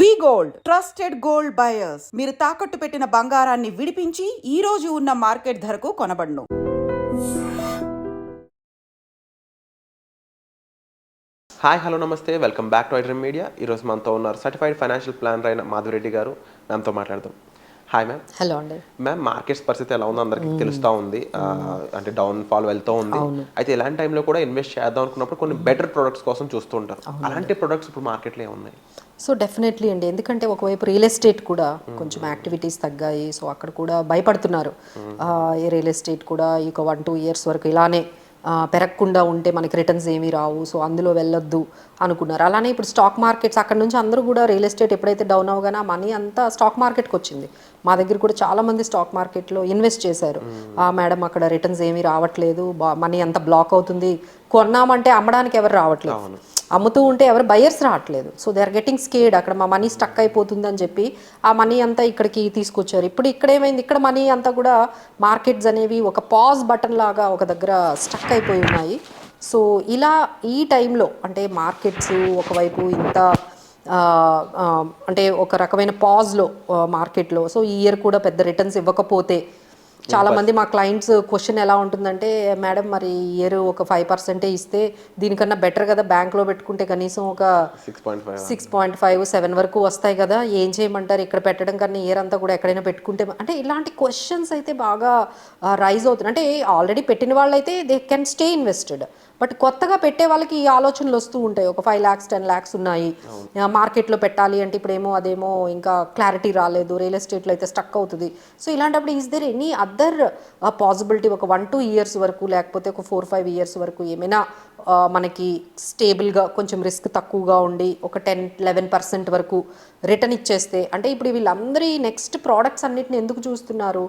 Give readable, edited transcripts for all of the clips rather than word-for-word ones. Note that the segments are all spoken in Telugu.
వి గోల్డ్ ట్రస్టెడ్ గోల్డ్ బయర్స్. మీరు తాకట్టు పెట్టిన బంగారాన్ని విడిపించి ఈ రోజు ఉన్న మార్కెట్ ధరకు కొనబడును. హాయ్ హలో నమస్తే, welcome back to iDream media. ఈరోజు మనతో ఉన్నారు సర్టిఫైడ్ ఫైనాన్షియల్ ప్లానర్ అయిన మాధవిరెడ్డి గారు. మ్యామ్తో మాట్లాడదాం. Hi ma'am. హలో అండి. మ్యామ్, మార్కెట్స్ పరిస్థితి ఎలా ఉందో అందరికీ తెలుస్తూ ఉంది. అంటే డౌన్ ఫాల్ వెళ్తూ ఉంది. అయితే ఇలాంటి టైంలో కూడా ఇన్వెస్ట్ చేద్దాం అనుకున్నప్పుడు కొన్ని బెటర్ ప్రొడక్ట్స్ కోసం చూస్తూ ఉంటారు. అలాంటి ప్రొడక్ట్స్ ఇప్పుడు మార్కెట్లో ఏమున్నాయి? సో డెఫినెట్లీ అండి, ఎందుకంటే ఒకవైపు రియల్ ఎస్టేట్ కూడా కొంచెం యాక్టివిటీస్ తగ్గాయి. సో అక్కడ కూడా భయపడుతున్నారు. ఈ రియల్ ఎస్టేట్ కూడా ఇక 1-2 ఇయర్స్ వరకు ఇలానే పెరగకుండా ఉంటే మనకి రిటర్న్స్ ఏమీ రావు, సో అందులో వెళ్ళొద్దు అనుకున్నారు. అలానే ఇప్పుడు స్టాక్ మార్కెట్స్ అక్కడ నుంచి అందరూ కూడా రియల్ ఎస్టేట్ ఎప్పుడైతే డౌన్ అవగానే ఆ మనీ అంతా స్టాక్ మార్కెట్కి వచ్చింది. మా దగ్గర కూడా చాలామంది స్టాక్ మార్కెట్లో ఇన్వెస్ట్ చేశారు. మేడం అక్కడ రిటర్న్స్ ఏమీ రావట్లేదు, మనీ అంతా బ్లాక్ అవుతుంది, కొన్నామంటే అమ్మడానికి ఎవరు రావట్లేదు, అమ్ముతూ ఉంటే ఎవరు బయర్స్ రావట్లేదు. So they are getting scared, అక్కడ మా మనీ స్టక్ అయిపోతుంది అని చెప్పి ఆ మనీ అంతా ఇక్కడికి తీసుకొచ్చారు. ఇప్పుడు ఇక్కడ ఏమైంది, ఇక్కడ మనీ అంతా కూడా మార్కెట్స్ అనేవి ఒక పాజ్ బటన్ లాగా ఒక దగ్గర స్టక్ అయిపోయి ఉన్నాయి. సో ఇలా ఈ టైంలో అంటే మార్కెట్స్ ఒకవైపు ఇంత అంటే ఒక రకమైన పాజ్లో మార్కెట్లో, సో ఈ ఇయర్ కూడా పెద్ద రిటర్న్స్ ఇవ్వకపోతే చాలామంది మా క్లయింట్స్ క్వశ్చన్ ఎలా ఉంటుందంటే, మేడం మరి ఇయర్ ఒక 5% ఇస్తే దీనికన్నా బెటర్ కదా, బ్యాంక్లో పెట్టుకుంటే కనీసం ఒక 6.5-7 వరకు వస్తాయి కదా, ఏం చేయమంటారు, ఇక్కడ పెట్టడం కన్నా ఇయర్ అంతా కూడా ఎక్కడైనా పెట్టుకుంటే. అంటే ఇలాంటి క్వశ్చన్స్ అయితే బాగా రైజ్ అవుతున్నాయి. అంటే ఆల్రెడీ పెట్టిన వాళ్ళైతే they can stay invested, but కొత్తగా పెట్టే వాళ్ళకి ఈ ఆలోచనలు వస్తూ ఉంటాయి. ఒక 5 lakhs 10 lakhs ఉన్నాయి మార్కెట్లో పెట్టాలి అంటే, ఇప్పుడేమో అదేమో ఇంకా క్లారిటీ రాలేదు, రియల్ ఎస్టేట్లో అయితే స్టక్ అవుతుంది. సో ఇలాంటప్పుడు is there any other possibility ఒక 1-2 ఇయర్స్ వరకు, లేకపోతే ఒక 4-5 ఇయర్స్ వరకు ఏమైనా మనకి స్టేబుల్గా కొంచెం రిస్క్ తక్కువగా ఉండి ఒక 10-11% వరకు రిటర్న్ ఇచ్చేస్తే. అంటే ఇప్పుడు వీళ్ళందరి నెక్స్ట్ ప్రోడక్ట్స్ అన్నిటిని ఎందుకు చూస్తున్నారు,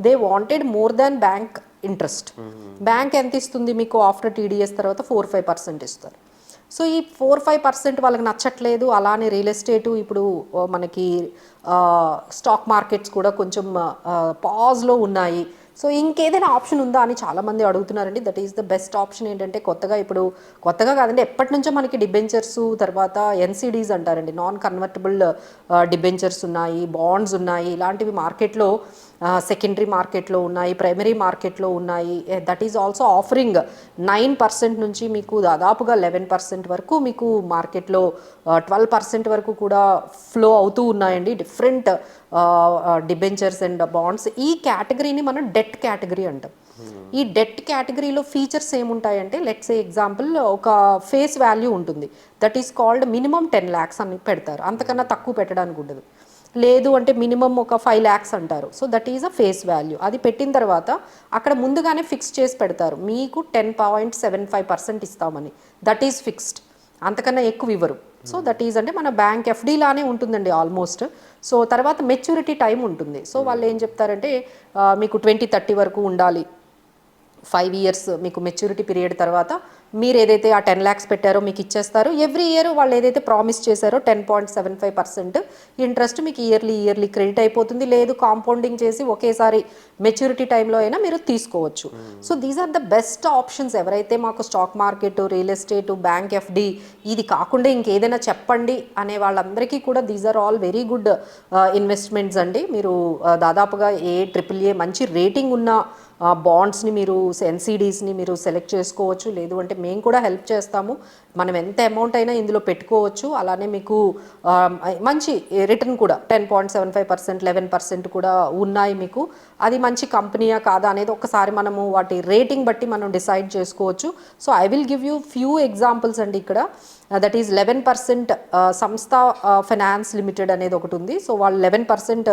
they wanted more than bank interest. Bank ఎంత ఇస్తుంది మీకు ఆఫ్టర్ TDS తర్వాత 4-5% ఇస్తారు. సో ఈ 4-5% వాళ్ళకి నచ్చట్లేదు. అలానే రియల్ ఎస్టేటు ఇప్పుడు మనకి స్టాక్ మార్కెట్స్ కూడా కొంచెం పాజ్లో ఉన్నాయి. సో ఇంకేదైనా ఆప్షన్ ఉందా అని చాలామంది అడుగుతున్నారండి. That is the best option ఏంటంటే, కొత్తగా కాదండి, ఎప్పటి నుంచో మనకి డిబెంచర్స్, తర్వాత NCDs అంటారండి, నాన్ కన్వర్టబుల్ డిబెంచర్స్ ఉన్నాయి, బాండ్స్ ఉన్నాయి. ఇలాంటివి మార్కెట్లో సెకండరీ మార్కెట్లో ఉన్నాయి, ప్రైమరీ మార్కెట్లో ఉన్నాయి. దట్ ఈజ్ ఆల్సో ఆఫరింగ్ 9% నుంచి మీకు దాదాపుగా 11% వరకు మీకు మార్కెట్లో 12% వరకు కూడా ఫ్లో అవుతూ ఉన్నాయండి డిఫరెంట్ డిబెంచర్స్ అండ్ బాండ్స్. ఈ కేటగిరీని మనం డెట్ కేటగిరీ అంటాం. ఈ డెట్ కేటగిరీలో ఫీచర్స్ ఏముంటాయంటే, లెట్స్ ఏ ఎగ్జాంపుల్ ఒక ఫేస్ వాల్యూ ఉంటుంది, that is called minimum 10 lakhs అని పెడతారు, అంతకన్నా తక్కువ పెట్టడానికి ఉండదు. లేదు అంటే మినిమం ఒక 5 lakhs అంటారు. So that is a face value. అది పెట్టిన తర్వాత అక్కడ ముందుగానే ఫిక్స్ చేసి పెడతారు, మీకు 10.75% ఇస్తామని. దట్ ఈజ్ ఫిక్స్డ్, అంతకన్నా ఎక్కువ ఇవ్వరు. సో దట్ ఈజ్ అంటే మన బ్యాంక్ FD లానే ఉంటుందండి ఆల్మోస్ట్. సో తర్వాత మెచ్యూరిటీ టైం ఉంటుంది. సో వాళ్ళు ఏం చెప్తారంటే, మీకు 2030 వరకు ఉండాలి, 5 years మీకు మెచ్యూరిటీ పీరియడ్ తర్వాత మీరు ఏదైతే ఆ 10 lakhs పెట్టారో మీకు ఇచ్చేస్తారు. ఎవ్రీ ఇయర్ వాళ్ళు ఏదైతే ప్రామిస్ చేశారో 10.75% ఇంట్రెస్ట్ మీకు ఇయర్లీ క్రెడిట్ అయిపోతుంది. లేదు కాంపౌండింగ్ చేసి ఒకేసారి మెచ్యూరిటీ టైంలో అయినా మీరు తీసుకోవచ్చు. So these are the best options. ఎవరైతే మాకు stock market, real estate, bank FD ఇది కాకుండా ఇంకేదైనా చెప్పండి అనే వాళ్ళందరికీ కూడా these are all very good investments అండి. మీరు దాదాపుగా AAA మంచి రేటింగ్ ఉన్న బాండ్స్ని మీరు NCDsని మీరు సెలెక్ట్ చేసుకోవచ్చు. లేదు అంటే మేము కూడా హెల్ప్ చేస్తాము, మనం ఎంత అమౌంట్ అయినా ఇందులో పెట్టుకోవచ్చు. అలానే మీకు మంచి రిటర్న్ కూడా 10.75%, 11% కూడా ఉన్నాయి మీకు. అది మంచి కంపెనీయా కాదా అనేది ఒకసారి మనము వాటి రేటింగ్ బట్టి మనం డిసైడ్ చేసుకోవచ్చు. So I will give you few examples అండి ఇక్కడ. దట్ ఈజ్ 11% సంస్థ ఫైనాన్స్ లిమిటెడ్ అనేది ఒకటి ఉంది. సో వాళ్ళు 11%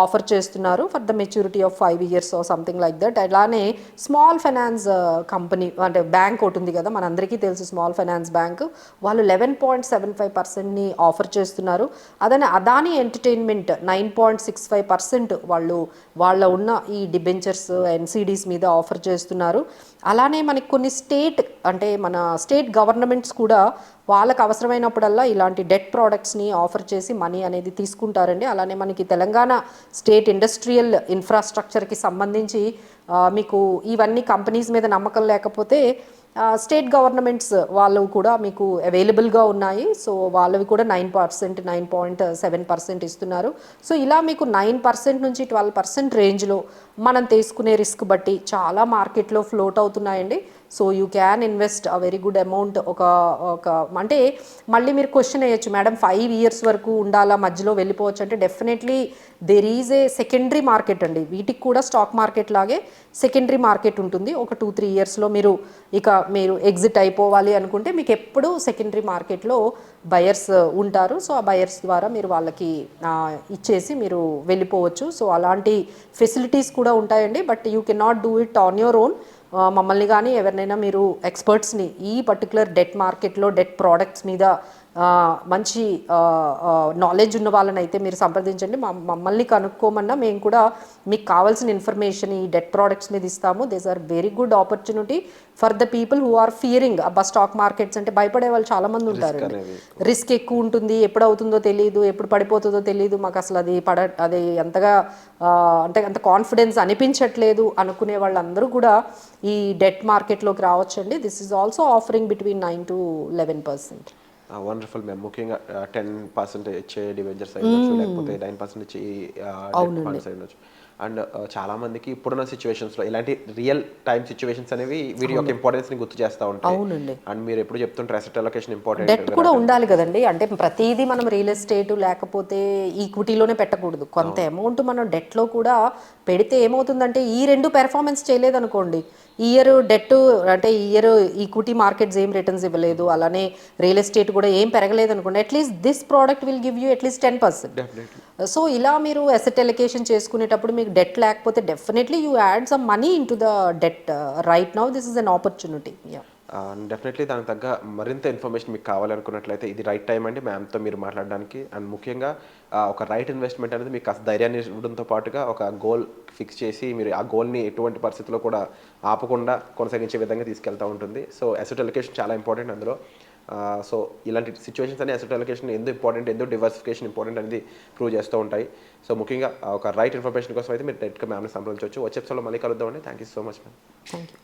ఆఫర్ చేస్తున్నారు for the maturity of 5 years or something like that. అలానే స్మాల్ ఫైనాన్స్ కంపెనీ అంటే బ్యాంక్ ఒకటి ఉంది కదా, మనందరికీ తెలుసు స్మాల్ ఫైనాన్స్ బ్యాంక్, వాళ్ళు 11.75%ని ఆఫర్ చేస్తున్నారు. అదనే అదానీ ఎంటర్టైన్మెంట్ 9.65% వాళ్ళ ఉన్న ఈ డిబెంచర్స్ NCDs మీద ఆఫర్ చేస్తున్నారు. అలానే మనకి కొన్ని మన స్టేట్ గవర్నమెంట్స్ కూడా వాళ్ళకు అవసరమైనప్పుడల్లా ఇలాంటి డెట్ ప్రోడక్ట్స్ని ఆఫర్ చేసి మనీ అనేది తీసుకుంటారండి. అలానే మనకి తెలంగాణ స్టేట్ ఇండస్ట్రియల్ ఇన్ఫ్రాస్ట్రక్చర్కి సంబంధించి మీకు ఇవన్నీ కంపెనీస్ మీద నమ్మకం లేకపోతే స్టేట్ గవర్నమెంట్స్ వాళ్ళు కూడా మీకు అవైలబుల్గా ఉన్నాయి. సో వాళ్ళవి కూడా 9%, 9.7% ఇస్తున్నారు. సో ఇలా మీకు 9% నుంచి 12% రేంజ్లో మనం తీసుకునే రిస్క్ బట్టి చాలా మార్కెట్లో ఫ్లోట్ అవుతున్నాయండి. So you can invest a very good amount. ఒక అంటే మళ్ళీ మీరు క్వశ్చన్ వేయచ్చు, మేడం 5 years వరకు ఉండాలా, మధ్యలో వెళ్ళిపోవచ్చు అంటే definitely there is a secondary market అండి. వీటికి కూడా స్టాక్ మార్కెట్ లాగే సెకండరీ మార్కెట్ ఉంటుంది. ఒక 2-3 yearsలో మీరు ఎగ్జిట్ అయిపోవాలి అనుకుంటే మీకు ఎప్పుడు సెకండరీ మార్కెట్లో బయర్స్ ఉంటారు. సో ఆ బయర్స్ ద్వారా మీరు వాళ్ళకి ఇచ్చేసి మీరు వెళ్ళిపోవచ్చు. సో అలాంటి ఫెసిలిటీస్ కూడా ఉంటాయండి. But you can not do it on your own. మమ్మల్ని కానీ ఎవరినైనా మీరు ఎక్స్పర్ట్స్ని ఈ పర్టికులర్ డెట్ మార్కెట్లో డెట్ ప్రోడక్ట్స్ మీద మంచి నాలెడ్జ్ ఉన్న వాళ్ళని అయితే మీరు సంప్రదించండి. మమ్మల్ని కనుక్కోమన్నా మేము కూడా మీకు కావాల్సిన ఇన్ఫర్మేషన్ ఈ డెట్ ప్రోడక్ట్స్ మీద ఇస్తాము. These are very good opportunity for the people who are fearing. అబ్బా స్టాక్ మార్కెట్స్ అంటే భయపడే వాళ్ళు చాలామంది ఉంటారండి. రిస్క్ ఎక్కువ ఉంటుంది, ఎప్పుడు అవుతుందో తెలియదు, ఎప్పుడు పడిపోతుందో తెలియదు, మాకు అసలు అది అంతగా అంటే అంత కాన్ఫిడెన్స్ అనిపించట్లేదు అనుకునే వాళ్ళందరూ కూడా ఈ డెట్ మార్కెట్లోకి రావచ్చండి. This is also offering between 9 to 11%. Wonderful ma'am. ముఖ్యంగా 10% ఇచ్చే డిబెంచర్స్ అయ్యొచ్చు, లేకపోతే 9% ఇచ్చే ఫండ్స్ అయ్యొచ్చు. అండ్ చాలా మందికి ఇప్పుడున్న సిచ్యువేషన్స్లో ఇలాంటి రియల్ టైమ్ సిచ్యువేషన్స్ అనేవి వీటి యొక్క ఇంపార్టెన్స్ ని గుర్తు చేస్తూ ఉంటాయి. అవునండి. అండ్ మీరు ఎప్పుడు చెప్తుంటారు అసెట్ అలొకేషన్ ఇంపార్టెంట్, డెట్ కూడా ఉండాలి కదండి. అంటే ప్రతిదీ మనం రియల్ ఎస్టేట్ లేకపోతే ఈక్విటీలోనే పెట్టకూడదు. కొంత అమౌంట్ మనం డెట్లో కూడా పెడితే ఏమవుతుందంటే ఈ రెండు పెర్ఫార్మెన్స్ చేయలేదనుకోండి, ఈ ఇయర్ డెట్ అంటే ఈ ఇయర్ ఈక్విటీ మార్కెట్స్ ఏం రిటర్న్స్ ఇవ్వలేదు, అలానే రియల్ ఎస్టేట్ కూడా ఏం పెరగలేదు అనుకోండి, at least this product will give you at least 10%. So ఇలా మీరు అసెట్ అలొకేషన్ చేసుకునేటప్పుడు మీకు డెట్ లేకపోతే definitely you add some money in to the debt right now. This is an opportunity. Definitely దానికి తగ్గ మరింత ఇన్ఫర్మేషన్ మీకు కావాలనుకున్నట్లయితే ఇది రైట్ టైం అండి మ్యామ్తో మీరు మాట్లాడడానికి. అండ్ ముఖ్యంగా ఒక రైట్ ఇన్వెస్ట్మెంట్ అనేది మీకు కాస్త ధైర్యాన్ని ఇవ్వడంతో పాటుగా ఒక గోల్ ఫిక్స్ చేసి మీరు ఆ గోల్ని ఎటువంటి పరిస్థితుల్లో కూడా ఆపకుండా కొనసాగించే విధంగా తీసుకెళ్తూ ఉంటుంది. సో అసెట్ అలొకేషన్ చాలా ఇంపార్టెంట్ అందులో. సో ఇలాంటి సిచ్యువేషన్స్ అనే అసెట్ అలొకేషన్ ఎందుకు ఇంపార్టెంట్, ఎందుకు డివర్సిఫికేషన్ ఇంపార్టెంట్ అనేది ప్రూవ్ చేస్తూ ఉంటాయి. సో ముఖ్యంగా ఒక రైట్ ఇన్ఫర్మేషన్ కోసం అయితే మీరు డైరెక్ట్గా మ్యామ్ని సంప్రదించవచ్చు. వచ్చే ఎపిసోడ్లో మళ్ళీ కలుద్దామండి. Thank you so much ma'am. Thank you.